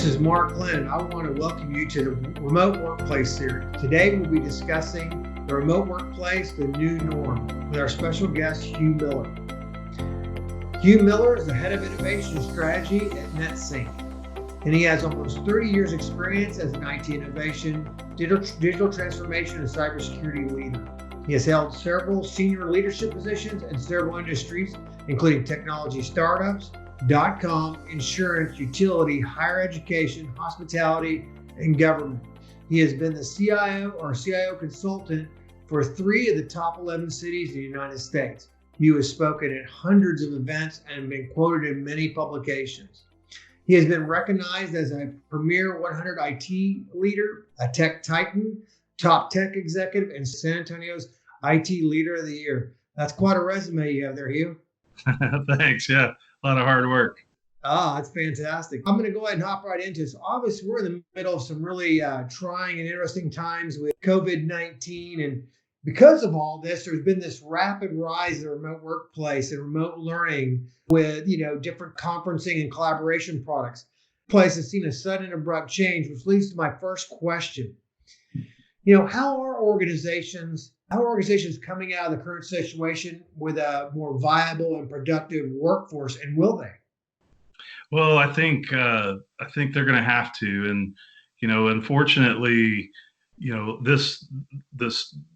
is Mark Lynd, and I want to welcome you to the Remote Workplace Series. Today we'll be discussing the remote workplace, the new norm, with our special guest, Hugh Miller. Hugh Miller is the head of innovation strategy at Netsync, and he has almost 30 years experience as an IT innovation, digital transformation, and cybersecurity leader. He has held several senior leadership positions in several industries, including technology startups, .com, insurance, utility, higher education, hospitality, and government. He has been the CIO consultant for 3 of the top 11 cities in the United States. Hugh has spoken at hundreds of events and been quoted in many publications. He has been recognized as a premier 100 IT leader, a tech titan, top tech executive, and San Antonio's IT leader of the year. That's quite a resume you have there, Hugh. Thanks. Yeah. A lot of hard work. That's fantastic. I'm going to go ahead and hop right into this. Obviously, we're in the middle of some really trying and interesting times with COVID-19. And because of all this, there's been this rapid rise of the remote workplace and remote learning with, different conferencing and collaboration products. Place has seen a sudden abrupt change, which leads to my first question. How are organizations coming out of the current situation with a more viable and productive workforce, and will they? Well, I think they're going to have to, and unfortunately, this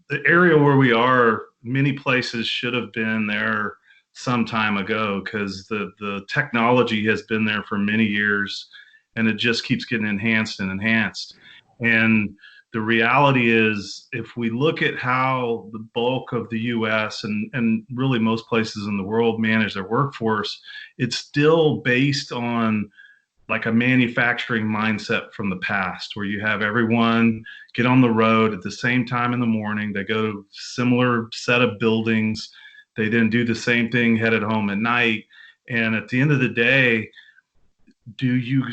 the area where we are, many places should have been there some time ago, because the technology has been there for many years, and it just keeps getting enhanced and enhanced. And the reality is, if we look at how the bulk of the US and really most places in the world manage their workforce, it's still based on like a manufacturing mindset from the past, where you have everyone get on the road at the same time in the morning. They go to similar set of buildings. They then do the same thing, headed home at night. And at the end of the day, do you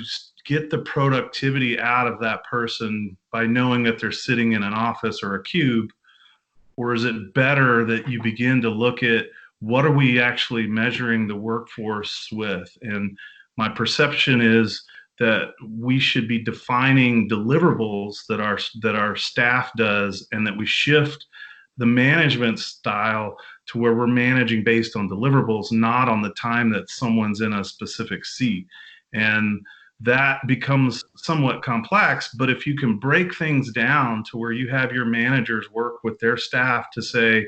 get the productivity out of that person by knowing that they're sitting in an office or a cube? Or is it better that you begin to look at what are we actually measuring the workforce with? And my perception is that we should be defining deliverables that our staff does, and that we shift the management style to where we're managing based on deliverables, not on the time that someone's in a specific seat. And that becomes somewhat complex, but if you can break things down to where you have your managers work with their staff to say,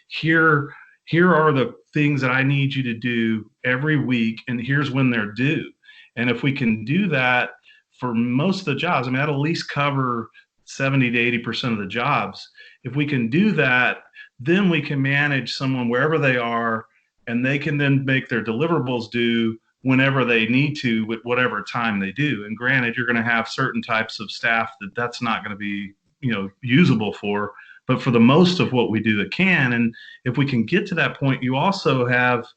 here are the things that I need you to do every week, and here's when they're due. And if we can do that for most of the jobs, that'll at least cover 70 to 80% of the jobs. If we can do that, then we can manage someone wherever they are, and they can then make their deliverables due whenever they need to, with whatever time they do. And granted, you're going to have certain types of staff that's not going to be, usable for, but for the most of what we do, it can. And if we can get to that point, you also have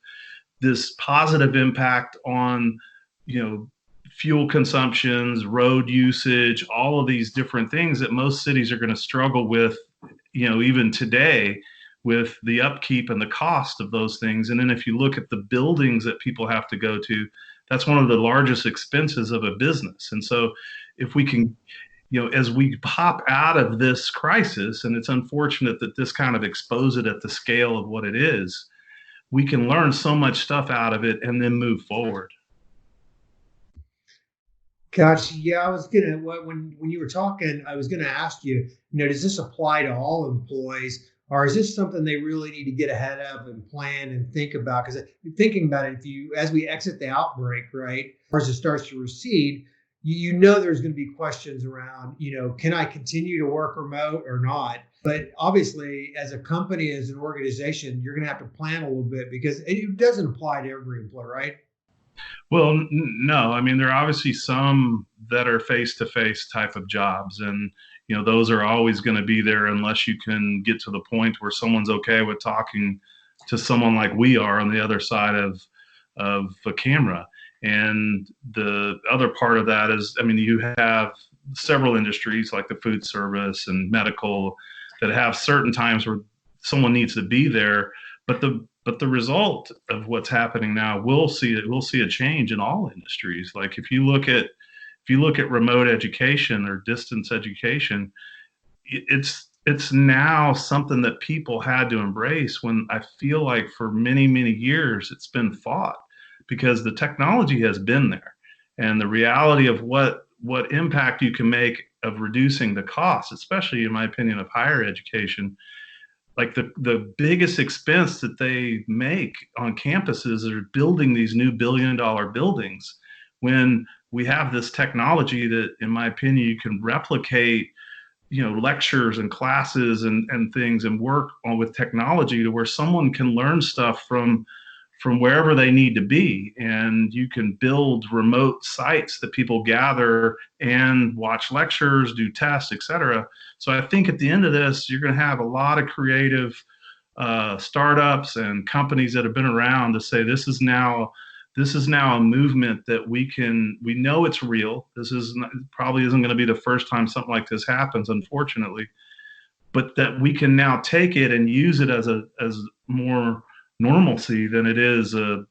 this positive impact on, fuel consumptions, road usage, all of these different things that most cities are going to struggle with, even today, with the upkeep and the cost of those things. And then if you look at the buildings that people have to go to, that's one of the largest expenses of a business. And so if we can, as we pop out of this crisis, and it's unfortunate that this kind of exposed it at the scale of what it is, we can learn so much stuff out of it and then move forward. Gosh, yeah, I was gonna when you were talking, I was gonna ask you, does this apply to all employees, or is this something they really need to get ahead of and plan and think about? Because thinking about it, as we exit the outbreak, right, or as it starts to recede, there's going to be questions around, can I continue to work remote or not? But obviously, as a company, as an organization, you're going to have to plan a little bit, because it doesn't apply to every employee, right? Well, no. There are obviously some that are face-to-face type of jobs, and those are always going to be there unless you can get to the point where someone's okay with talking to someone like we are on the other side of a camera. And the other part of that is, you have several industries like the food service and medical that have certain times where someone needs to be there, but the result of what's happening now, we'll see a change in all industries. Like if you look at if you look at remote education or distance education, it's now something that people had to embrace, when I feel like for many, many years it's been fought, because the technology has been there, and the reality of what impact you can make of reducing the cost, especially in my opinion of higher education. Like the biggest expense that they make on campuses are building these new $1 billion buildings, when we have this technology that, in my opinion, you can replicate, lectures and classes and things, and work on with technology to where someone can learn stuff from wherever they need to be. And you can build remote sites that people gather and watch lectures, do tests, etc. So I think at the end of this, you're going to have a lot of creative startups and companies that have been around to say this is now a movement that we know it's real. This is not, probably isn't going to be the first time something like this happens, unfortunately, but that we can now take it and use it as more normalcy than it is the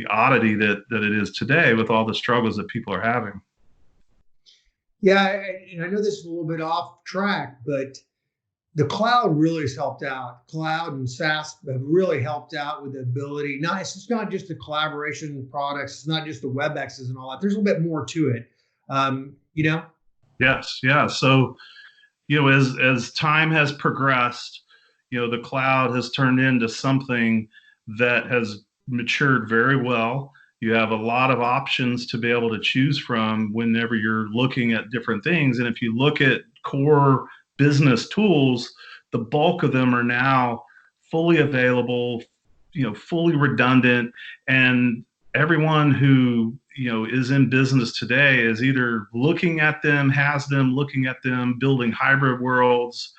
oddity that it is today, with all the struggles that people are having. Yeah, and I know this is a little bit off track, but the cloud really has helped out. Cloud and SaaS have really helped out with the ability. Not it's just not just the collaboration products. It's not just the WebExes and all that. There's a little bit more to it. You know. Yes, yeah. So as time has progressed, the cloud has turned into something that has matured very well. You have a lot of options to be able to choose from whenever you're looking at different things. And if you look at core business tools, the bulk of them are now fully available, fully redundant, and everyone who is in business today is either looking at them, has them, looking at them, building hybrid worlds,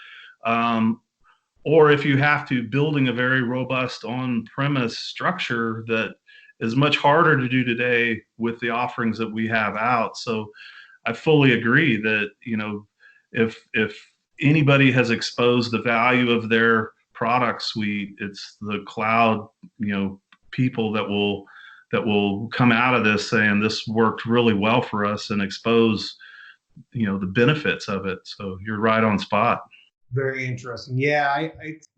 or if you have to, building a very robust on-premise structure that is much harder to do today with the offerings that we have out. So I fully agree that if anybody has exposed the value of their product suite, it's the cloud people that will come out of this saying this worked really well for us, and expose the benefits of it. So you're right on spot. Very interesting. Yeah,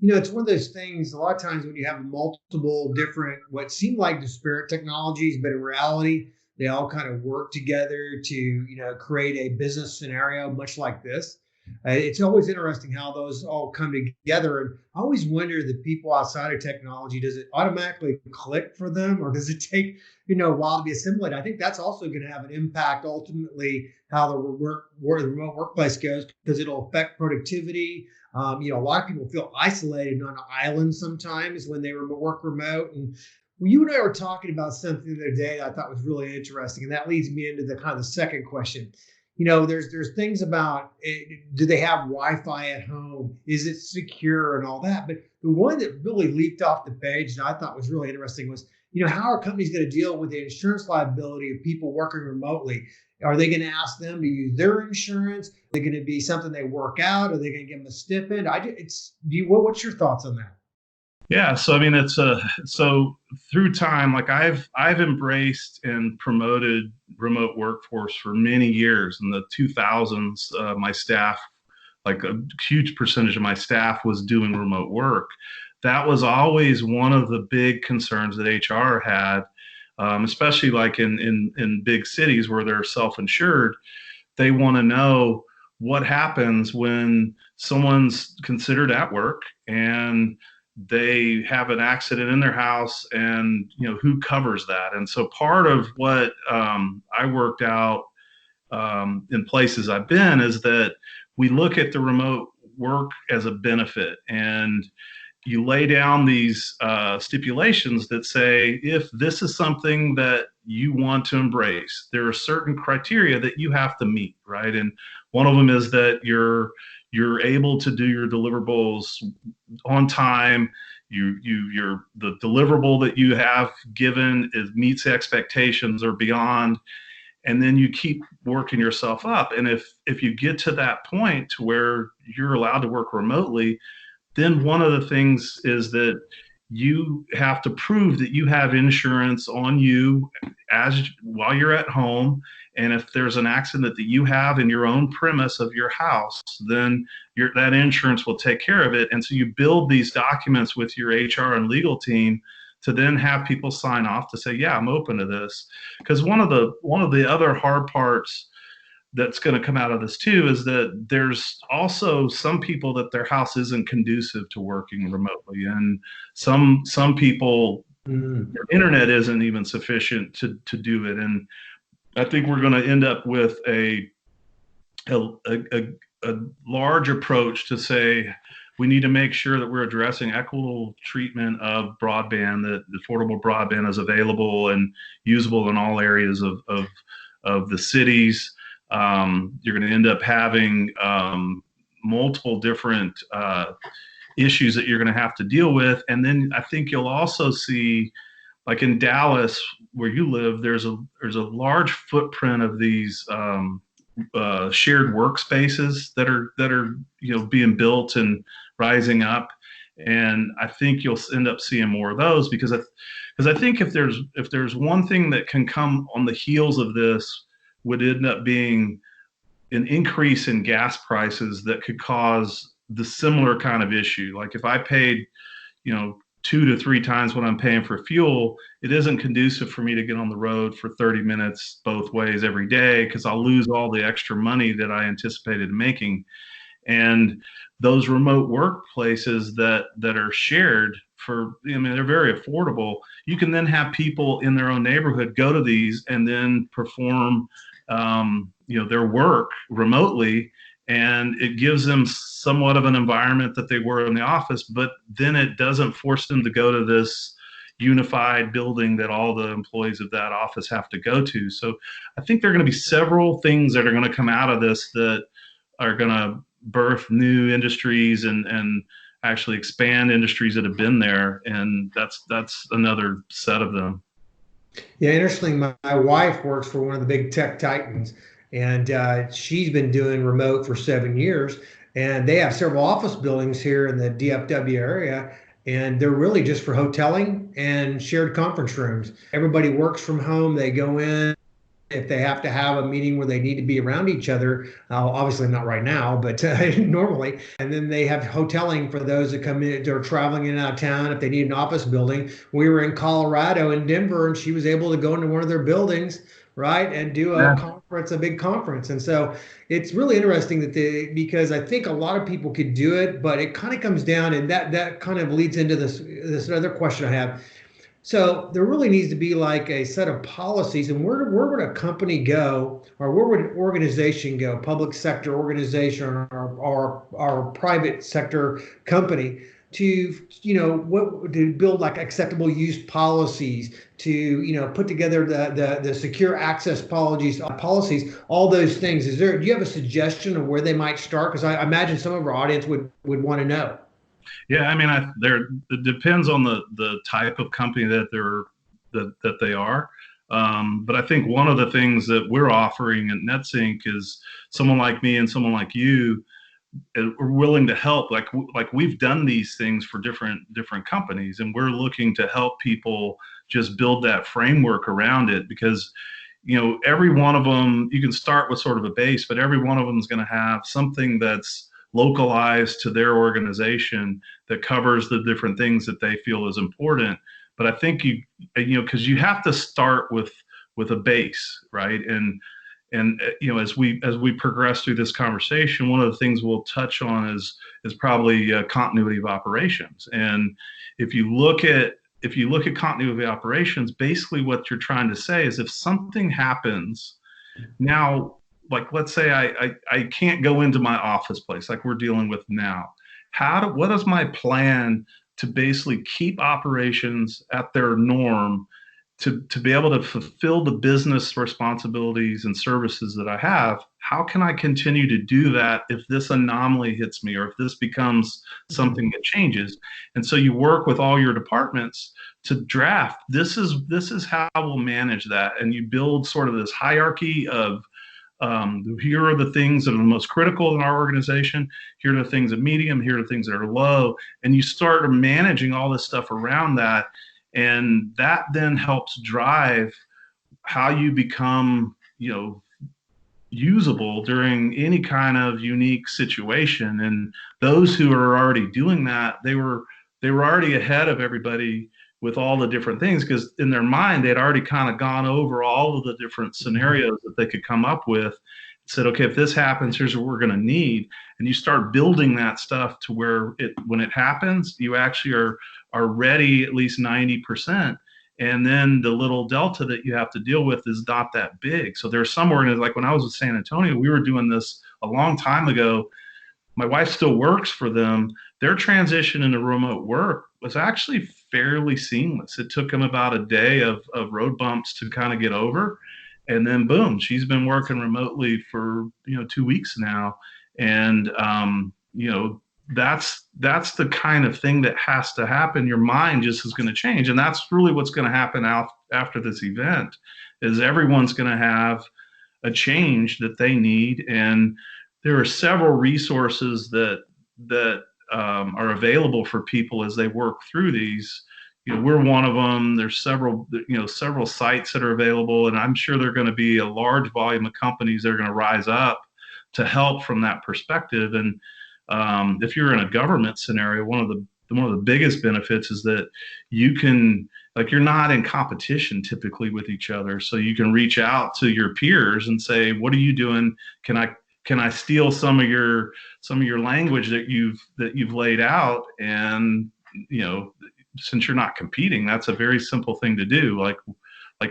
it's one of those things. A lot of times when you have multiple different, what seem like disparate technologies, but in reality, they all kind of work together to, create a business scenario much like this. It's always interesting how those all come together. And I always wonder, the people outside of technology, does it automatically click for them, or does it take, a while to be assimilated? I think that's also going to have an impact ultimately how the remote workplace goes, because it'll affect productivity. A lot of people feel isolated on an island sometimes when they work remote. And you and I were talking about something the other day that I thought was really interesting, and that leads me into the kind of the second question. There's things about do they have Wi-Fi at home? Is it secure and all that? But the one that really leaped off the page that I thought was really interesting was, how are companies going to deal with the insurance liability of people working remotely? Are they going to ask them to use their insurance? Are they going to be something they work out? Are they going to give them a stipend? What's your thoughts on that? Yeah, so I mean, so through time, like I've embraced and promoted remote workforce for many years. In the 2000s, my staff, like a huge percentage of my staff, was doing remote work. That was always one of the big concerns that HR had, especially like in big cities where they're self-insured. They want to know what happens when someone's considered at work and they have an accident in their house, and who covers that. And so part of what I worked out in places I've been is that we look at the remote work as a benefit, and you lay down these stipulations that say, if this is something that you want to embrace, there are certain criteria that you have to meet, right? And one of them is that you're able to do your deliverables on time. The deliverable that you have given meets expectations or beyond, and then you keep working yourself up. And if you get to that point to where you're allowed to work remotely, then one of the things is that you have to prove that you have insurance on you while you're at home, And if there's an accident that you have in your own premise of your house, then that insurance will take care of it. And so you build these documents with your HR and legal team to then have people sign off to say, yeah, I'm open to this. Because one of the other hard parts that's going to come out of this too is that there's also some people that their house isn't conducive to working remotely, and some people their internet isn't even sufficient to do it. And I think we're going to end up with a large approach to say we need to make sure that we're addressing equitable treatment of broadband, that affordable broadband is available and usable in all areas of the cities. You're going to end up having multiple different issues that you're going to have to deal with. And then I think you'll also see, like in Dallas, where you live, there's a large footprint of these shared workspaces that are being built and rising up. And I think you'll end up seeing more of those because I think if there's one thing that can come on the heels of this, would end up being an increase in gas prices that could cause the similar kind of issue. Like if I paid, 2 to 3 times what I'm paying for fuel, it isn't conducive for me to get on the road for 30 minutes both ways every day because I'll lose all the extra money that I anticipated making. And those remote workplaces that are shared they're very affordable. You can then have people in their own neighborhood go to these and then perform their work remotely, and it gives them somewhat of an environment that they were in the office, but then it doesn't force them to go to this unified building that all the employees of that office have to go to. So I think there are going to be several things that are going to come out of this that are going to birth new industries and actually expand industries that have been there. And that's another set of them. Yeah, interesting. My wife works for one of the big tech titans, and she's been doing remote for 7 years. And they have several office buildings here in the DFW area, and they're really just for hoteling and shared conference rooms. Everybody works from home. They go in if they have to have a meeting where they need to be around each other, obviously not right now, but normally. And then they have hoteling for those that come in, they're traveling in and out of town if they need an office building. We were in Colorado in Denver, and she was able to go into one of their buildings, right, and do a big conference. And so it's really interesting because I think a lot of people could do it, but it kind of comes down, and that kind of leads into this other question I have. So there really needs to be like a set of policies, and where would a company go, or where would an organization go, public sector organization or private sector company, to to build like acceptable use policies, to put together the secure access policies, all those things. Do you have a suggestion of where they might start? Because I imagine some of our audience would want to know. Yeah, I mean, it depends on the type of company that they are. But I think one of the things that we're offering at Netsync is someone like me and someone like you are willing to help. Like we've done these things for different companies, and we're looking to help people just build that framework around it, because every one of them, you can start with sort of a base, but every one of them is going to have something that's localized to their organization that covers the different things that they feel is important. But I think because you have to start with a base, right? And as we progress through this conversation, one of the things we'll touch on is probably continuity of operations. And if you look at continuity of operations, basically what you're trying to say is if something happens now, like let's say I can't go into my office place like we're dealing with now. What is my plan to basically keep operations at their norm, to be able to fulfill the business responsibilities and services that I have? How can I continue to do that if this anomaly hits me, or if this becomes something that changes? And so you work with all your departments to draft, this is how we'll manage that. And you build sort of this hierarchy of here are the things that are the most critical in our organization. Here are the things that medium. Here are the things that are low. And you start managing all this stuff around that. And that then helps drive how you become, usable during any kind of unique situation. And those who are already doing that, they were already ahead of everybody with all the different things, because in their mind they'd already kind of gone over all of the different scenarios that they could come up with, said, okay, if this happens, here's what we're going to need. And you start building that stuff to where when it happens, you actually are ready at least 90%. And then the little delta that you have to deal with is not that big. So there's some organizations, like when I was in San Antonio, we were doing this a long time ago. My wife still works for them. Their transition into remote work was actually fairly seamless. It took them about a day of road bumps to kind of get over. And then boom, she's been working remotely for 2 weeks now. And that's the kind of thing that has to happen. Your mind just is going to change. And that's really what's going to happen after this event, is everyone's going to have a change that they need. And there are several resources that are available for people as they work through these. We're one of them. There's several sites that are available, and I'm sure there are going to be a large volume of companies that are going to rise up to help from that perspective. And if you're in a government scenario, one of the biggest benefits is that you can, like, you're not in competition typically with each other, so you can reach out to your peers and say, what are you doing? Can I steal some of your language that you've laid out? And since you're not competing, that's a very simple thing to do. Like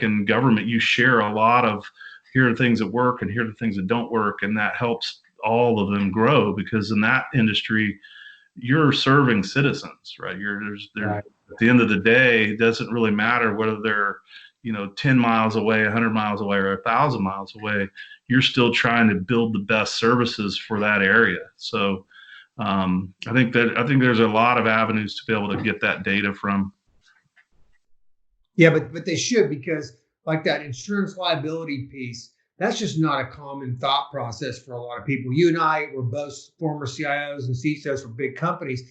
in government, you share a lot of, here are things that work and here are the things that don't work, and that helps all of them grow, because in that industry, you're serving citizens, right? Right. At the end of the day, it doesn't really matter whether they're 10 miles away, 100 miles away, or 1,000 miles away. You're still trying to build the best services for that area. So I think there's a lot of avenues to be able to get that data from. Yeah, but they should, because like that insurance liability piece, that's just not a common thought process for a lot of people. You and I were both former CIOs and CISOs for big companies.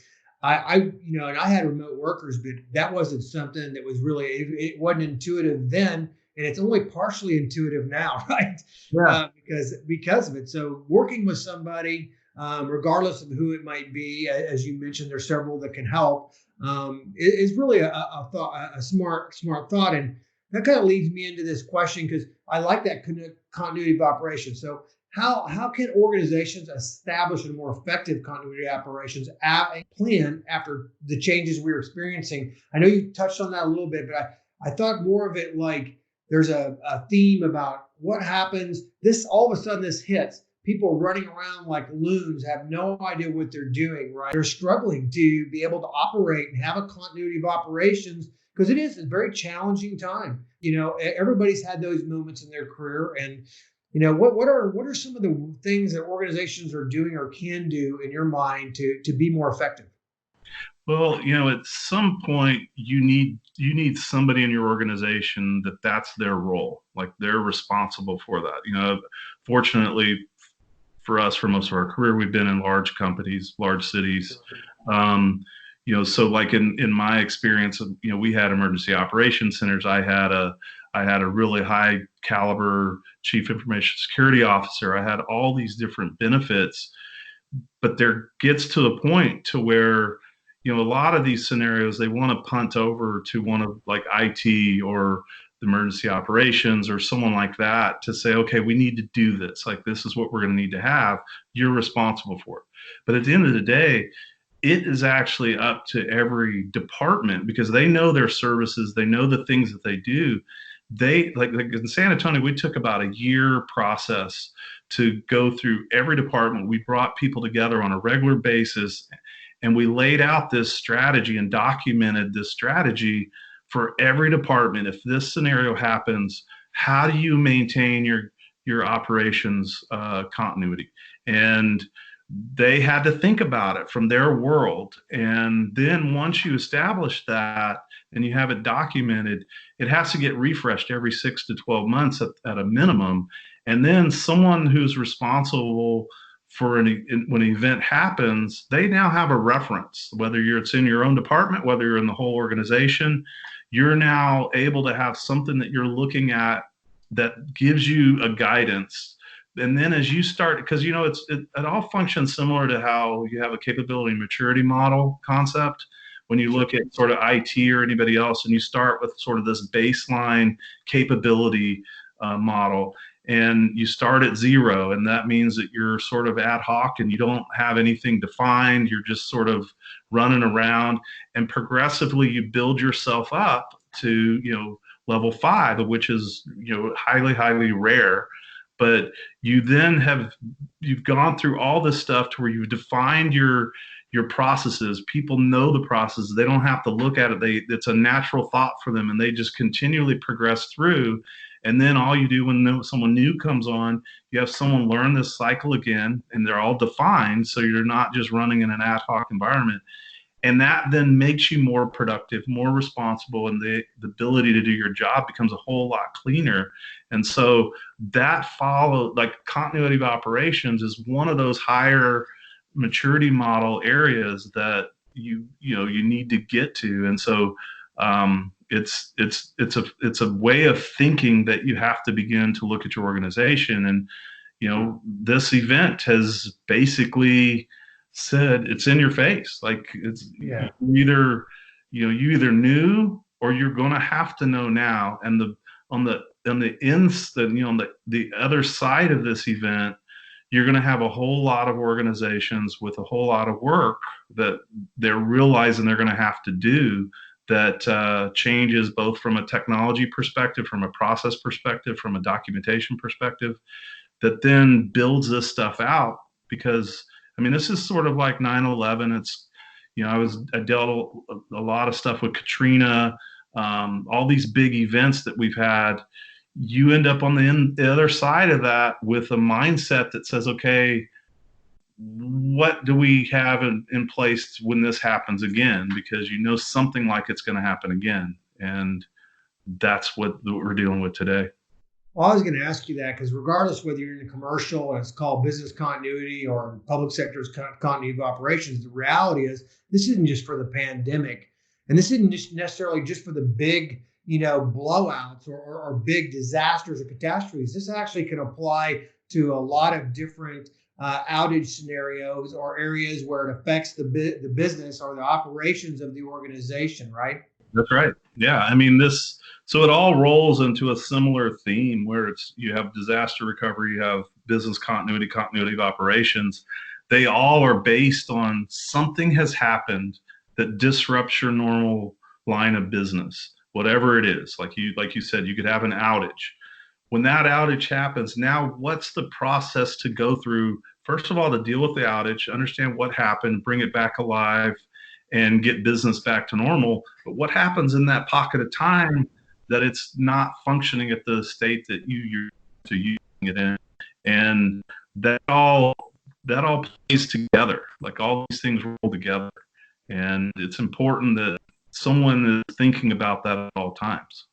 And I had remote workers, but that wasn't something that was really, it wasn't intuitive then, and it's only partially intuitive now, right? Yeah. Because of it. So working with somebody, regardless of who it might be, as you mentioned, there's several that can help. Is really a smart thought, and that kind of leads me into this question, because I like that continuity of operation. So how can organizations establish a more effective continuity of operations plan after the changes we're experiencing? I know you touched on that a little bit, but I thought more of it like there's a theme about what happens. This all of a sudden this hits. People running around like loons, have no idea what they're doing, right? They're struggling to be able to operate and have a continuity of operations, because it is a very challenging time. Everybody's had those moments in their career, and what are some of the things that organizations are doing or can do in your mind to be more effective? Well, at some point you need somebody in your organization that's their role, like they're responsible for that. Fortunately for us, for most of our career, we've been in large companies, large cities. So like in my experience, we had emergency operations centers. I had a really high caliber chief information security officer. I had all these different benefits, but there gets to the point to where, a lot of these scenarios, they want to punt over to one of like IT or the emergency operations or someone like that to say, okay, we need to do this. Like, this is what we're going to need to have. You're responsible for it. But at the end of the day, it is actually up to every department, because they know their services, they know the things that they do. They like in San Antonio, we took about a year process to go through every department. We brought people together on a regular basis, and we laid out this strategy and documented this strategy for every department. If this scenario happens, how do you maintain your operations continuity? And they had to think about it from their world. And then once you establish that and you have it documented, it has to get refreshed every 6 to 12 months at a minimum. And then someone who's responsible for when an event happens, they now have a reference, whether it's in your own department, whether you're in the whole organization. You're now able to have something that you're looking at that gives you a guidance and then as you start, because it all functions similar to how you have a capability maturity model concept. When you look at sort of IT or anybody else, and you start with sort of this baseline capability model, and you start at zero, and that means that you're sort of ad hoc and you don't have anything defined. You're just sort of running around, and progressively you build yourself up to level 5, which is highly rare. But you've gone through all this stuff to where you've defined your processes. People know the processes. They don't have to look at it. It's a natural thought for them, and they just continually progress through. And then all you do when someone new comes on, you have someone learn this cycle again, and they're all defined. So you're not just running in an ad hoc environment. And that then makes you more productive, more responsible, and the ability to do your job becomes a whole lot cleaner. And so that like continuity of operations is one of those higher maturity model areas that you need to get to. And so it's a way of thinking that you have to begin to look at your organization. And this event has basically said it's in your face. Like you either knew or you're going to have to know now. And on the other side of this event, you're going to have a whole lot of organizations with a whole lot of work that they're realizing they're going to have to do, that changes both from a technology perspective, from a process perspective, from a documentation perspective, that then builds this stuff out. Because this is sort of like 9/11. It's, I dealt a lot of stuff with Katrina, all these big events that we've had. You end up on the other side of that with a mindset that says, okay, what do we have in place when this happens again? Because something like it's going to happen again. And that's what we're dealing with today. Well, I was going to ask you that because regardless whether you're in the commercial and it's called business continuity or public sector's continuity of operations, the reality is this isn't just for the pandemic, and this isn't just necessarily just for the big, blowouts or big disasters or catastrophes. This actually can apply to a lot of different outage scenarios or areas where it affects the business or the operations of the organization, right? That's right. Yeah. So it all rolls into a similar theme where you have disaster recovery, you have business continuity of operations. They all are based on something has happened that disrupts your normal line of business, whatever it is. Like you said, you could have an outage. When that outage happens, now what's the process to go through? First of all, to deal with the outage, understand what happened, bring it back alive, and get business back to normal. But what happens in that pocket of time that it's not functioning at the state that you're using it in? And that all plays together. Like all these things roll together. And it's important that someone is thinking about that at all times.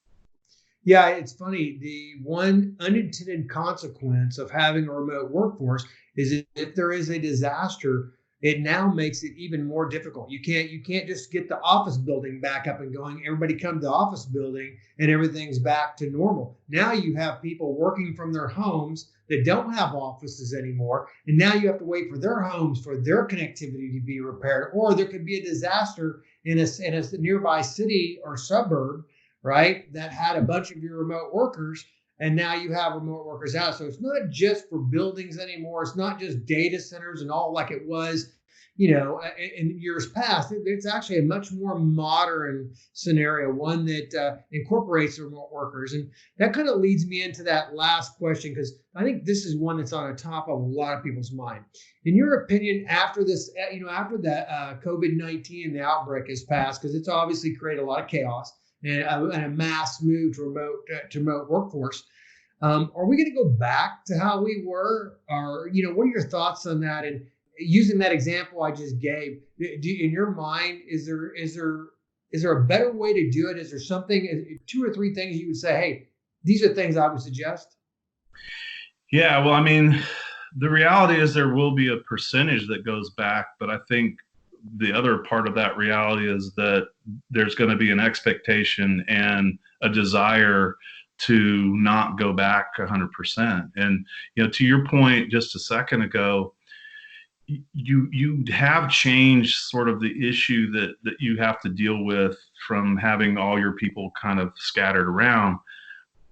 Yeah, it's funny. The one unintended consequence of having a remote workforce is if there is a disaster, it now makes it even more difficult. You can't just get the office building back up and going. Everybody come to the office building and everything's back to normal. Now you have people working from their homes that don't have offices anymore. And now you have to wait for their homes for their connectivity to be repaired. Or there could be a disaster in a nearby city or suburb, right, that had a bunch of your remote workers, and now you have remote workers out. So it's not just for buildings anymore. It's not just data centers and all like it was, in years past. It's actually a much more modern scenario, one that incorporates remote workers. And that kind of leads me into that last question, because I think this is one that's on the top of a lot of people's mind. In your opinion, after this, after that COVID-19 and the outbreak has passed, because it's obviously created a lot of chaos, and a mass move to remote workforce. Are we going to go back to how we were? Or, what are your thoughts on that? And using that example I just gave, in your mind, is there a better way to do it? Is there something, 2 or 3 things you would say, hey, these are things I would suggest? Yeah, well, the reality is there will be a percentage that goes back, but I think the other part of that reality is that there's going to be an expectation and a desire to not go back 100%. And, to your point just a second ago, you have changed sort of the issue that you have to deal with from having all your people kind of scattered around.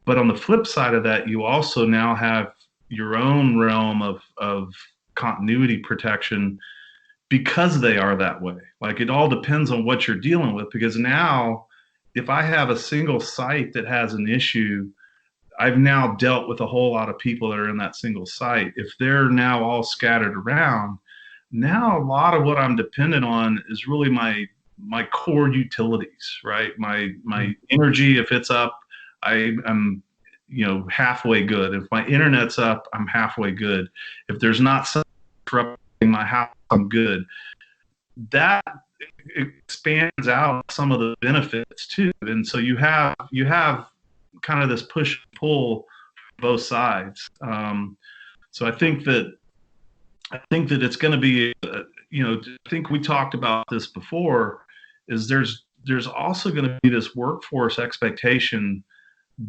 But on the flip side of that, you also now have your own realm of continuity protection because they are that way. Like, it all depends on what you're dealing with, because now if I have a single site that has an issue, I've now dealt with a whole lot of people that are in that single site. If they're now all scattered around, now a lot of what I'm dependent on is really my core utilities, right? My energy, if it's up, I'm halfway good. If my internet's up, I'm halfway good. If there's not something interrupting my house, I'm good. That expands out some of the benefits too. And so you have kind of this push and pull from both sides. So I think that it's going to be, I think we talked about this before, is there's also going to be this workforce expectation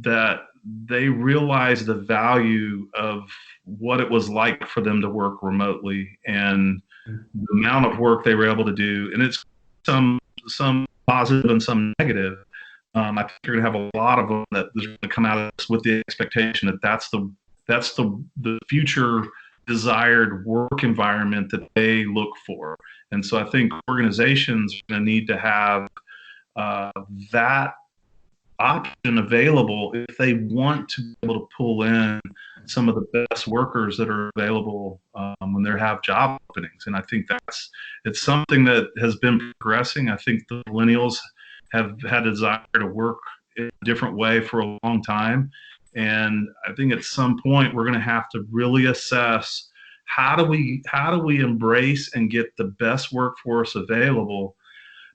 that they realize the value of what it was like for them to work remotely and the amount of work they were able to do. And it's some positive and some negative. I think you're going to have a lot of them that is going to come out of this with the expectation that that's the future desired work environment that they look for. And so I think organizations are going to need to have that option available if they want to be able to pull in some of the best workers that are available when they have job openings. And I think it's something that has been progressing. I think the millennials have had a desire to work in a different way for a long time. And I think at some point we're going to have to really assess how do we embrace and get the best workforce available?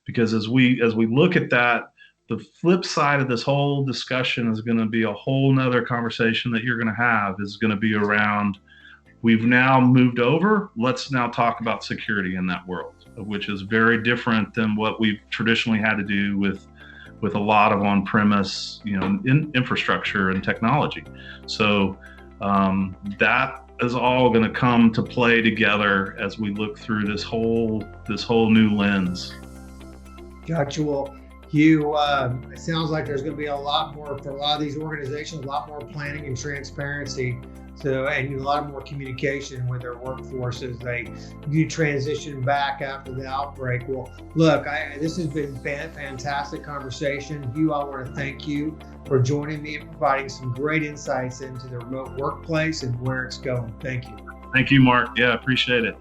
Because as we look at that, the flip side of this whole discussion is going to be a whole nother conversation that you're going to have, is going to be around, we've now moved over, let's now talk about security in that world, which is very different than what we've traditionally had to do with a lot of on-premise, infrastructure and technology. So that is all going to come to play together as we look through this whole new lens. Gotcha. Well, Hugh, it sounds like there's going to be a lot more for a lot of these organizations, a lot more planning and transparency. So, and a lot more communication with their workforce as they do transition back after the outbreak. Well, look, this has been a fantastic conversation. Hugh, I want to thank you for joining me and providing some great insights into the remote workplace and where it's going. Thank you. Thank you, Mark. Yeah, appreciate it.